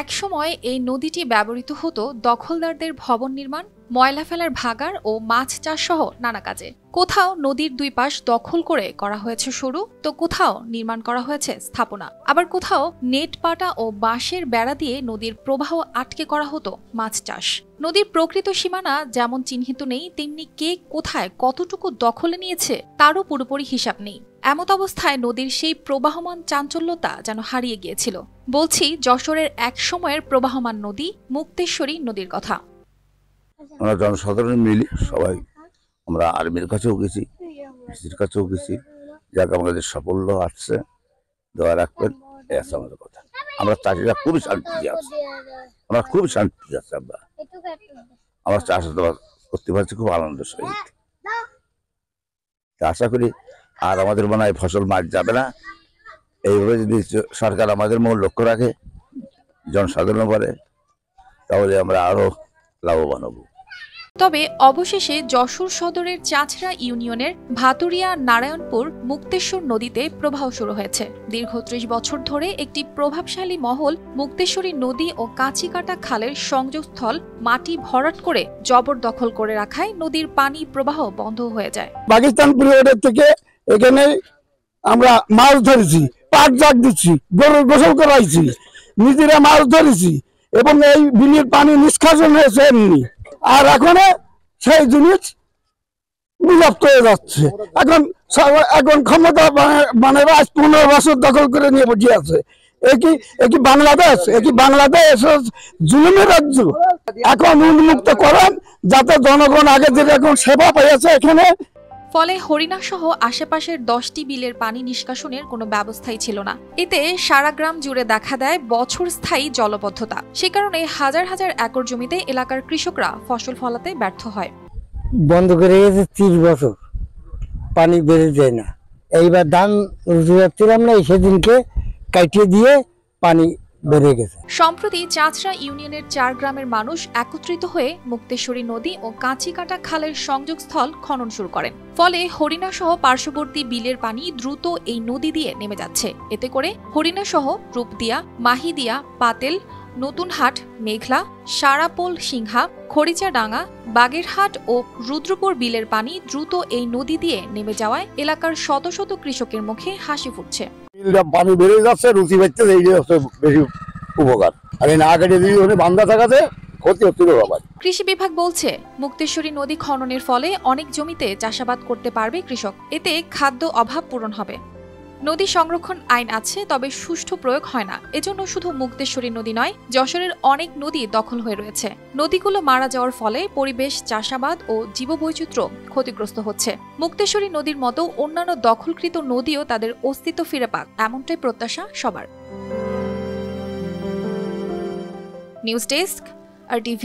একসময় এই নদীটি ব্যবহৃত হতো দখলদারদের ভবন নির্মাণ, ময়লা ফেলার ভাগাড় ও মাছ চাষ সহ নানা কাজে। কোথাও নদীর দুই পাশ দখল করে করা হয়েছে সরু, তো কোথাও নির্মাণ করা হয়েছে স্থাপনা, আবার কোথাও নেট পাটা ও বাঁশের বেড়া দিয়ে নদীর প্রবাহ আটকে করা হতো মাছ চাষ। নদীর প্রকৃত সীমানা যেমন চিহ্নিত নেই, তেমনি কে কোথায় কতটুকু দখলে নিয়েছে তারও পুরোপুরি হিসাব নেই। এমত অবস্থায় নদীর সেই প্রবাহমান চাঞ্চল্যতা যেন হারিয়ে গিয়েছিল। বলছি যশোরের এক সময়ের প্রবাহমান নদী মুক্তেশ্বরী নদীর কথা। আমরা জনসাধারণ মিলে সবাই, আমরা আর্মির কাছেও গেছি, পিসির কাছেও গেছি, যাকে আমাদের সাফল্য আসছে, দোয়া রাখবেন, এই আছে আমাদের কথা। আমরা চাষিরা খুবই শান্তিতে আছি, আমরা খুব শান্তিতে আছি। আমরা চাষাবাদ করতে পারছি খুব আনন্দের সহিত। আশা করি আর আমাদের মনে হয় ফসল মার যাবে না। এইভাবে যদি সরকার আমাদের মূল লক্ষ্য রাখে, জনসাধারণ বলে, তাহলে আমরা আরো লাভবান হব। তবে অবশেষে যশোর সদরের চাঁচড়া ইউনিয়নের ভাতুরিয়া নারায়ণপুর মুক্তেশ্বর নদীতে প্রবাহ শুরু হয়েছে। দীর্ঘ ৩০ বছর ধরে একটি প্রভাবশালী মহল মুক্তেশ্বরী নদী ও কাঁচিকাটা খালের সংযোগস্থল মাটি ভরাট করে জবরদখল করে রাখায় নদীর পানি প্রবাহ বন্ধ হয়ে যায়। পাকিস্তান পিরিয়ডের থেকে এখানে আমরা মাছ ধরেছি, পাট জাগ দিচ্ছি, গরুর গোসল করাইছি, নিজেরা মাছ ধরেছি এবং এই বিলের পানি নিষ্কাশন হয়েছে এমনি। আর এখন সেই জিনিস বিলুপ্ত হয়ে যাচ্ছে। এখন ক্ষমতা মানে 15 বছর দখল করে নিয়ে বসে আছে। একই বাংলাদেশ, জুলুমের রাজ্য। এখন উন্মুক্ত করেন যাতে জনগণ আগে থেকে এখন সেবা পেয়েছে এখানে। ফলে হরিণা সহ আশেপাশের 10টি বিলের পানি নিষ্কাশনের কোনো ব্যবস্থাই ছিল না। এতে সারা গ্রাম জুড়ে দেখা দেয় বছর স্থায়ী জলবদ্ধতা। সে কারণে হাজার হাজার একর জমিতে এলাকার কৃষকরা ফসল ফলাতে ব্যর্থ হয়। বন্ধ করে গেছে 30 বছর, পানি বেড়ে যায় না। এইবার ধান রুয়াচ্ছিলাম না, সেদিনকে কাটিয়ে দিয়ে পানি বেড়ে গেছে। সম্প্রতি চাঁচড়া ইউনিয়নের 4 গ্রামের মানুষ একত্রিত হয়ে মুক্তেশ্বরী নদী ও কাঁচিকাটা খালের সংযোগস্থল খনন শুরু করেন। ফলে হরিণা সহ পার্শ্ববর্তী বিলের পানি দ্রুত এই নদী দিয়ে নেমে যাচ্ছে। এতে করে হরিণা সহ রূপদিয়া, মাহিদিয়া, পাতেল, নতুনহাট, মেঘলা, সারাপোল, সিংহা, খড়িচাডাঙ্গা, বাগেরহাট ও রুদ্রপুর বিলের পানি দ্রুত এই নদী দিয়ে নেমে যাওয়ায় এলাকার শত শত কৃষকের মুখে হাসি ফুটছে। পানি বেড়ে যাচ্ছে, রুচি বাড়ছে, এই বেশি উপকার। আর না কেটে দিয়ে বান্ধা থাকাতে ক্ষতি হচ্ছিল। কৃষি বিভাগ বলছে মুক্তেশ্বরী নদী খননের ফলে অনেক জমিতে চাষাবাদ করতে পারবে কৃষক। এতে খাদ্য অভাব পূরণ হবে। নদী সংরক্ষণ আইন আছে, তবে সুষ্ঠু প্রয়োগ হয় না। এজন্য শুধু মুক্তেশ্বরী নদী নয়, যশোরের অনেক নদী দখল হয়ে রয়েছে। নদীগুলো মারা যাওয়ার ফলে পরিবেশ, চাষাবাদ ও জীববৈচিত্র্য ক্ষতিগ্রস্ত হচ্ছে। মুক্তেশ্বরী নদীর মতো অন্যান্য দখলকৃত নদীও তাদের অস্তিত্ব ফিরে পাক, এমনটাই প্রত্যাশা সবার। News desk, RTV।